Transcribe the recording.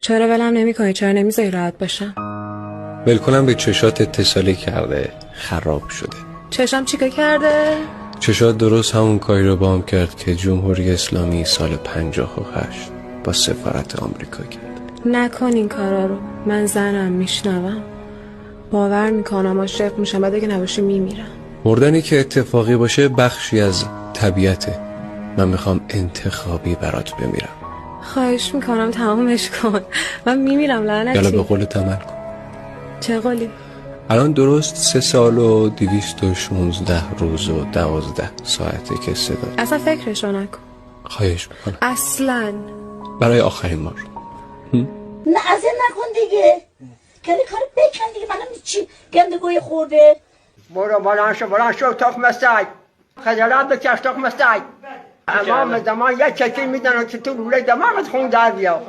چرا ولم نمی‌کنی؟ چرا نمیذاری راحت باشم؟ ولکنم به چشات اتصالی کرده، خراب شده. چشم چیکار کرده؟ چشات درست همون کاری رو با هم کرد که جمهوری اسلامی سال 58 با سفارت آمریکا کرد. نکن این کارا رو. من زنم، میشنوم. باور میکنم عاشق میشم، بعد اگه نباشه میمیرم. مردنی که اتفاقی باشه بخشی از طبیعته. من میخوام انتخابی برات بمیرم. خواهش میکنم تمامش کن. من میمیرم لعنتی. یالا به قول عمل کن. چه قولی؟ الان درست 3 سال و 216 روز و 12 ساعته که صدا. اصلا فکرشو نکن. خواهش میکنم اصلا. برای آخرین بار. نه از این نکن دیگه. کلی کار بکن دیگه. منم چی گندگوی خورده. برو بلند شو تخم سگ. خجالت بکش تخم سگ. امام زمان یک چکی میدن که تو روله دماغت خون در بیا.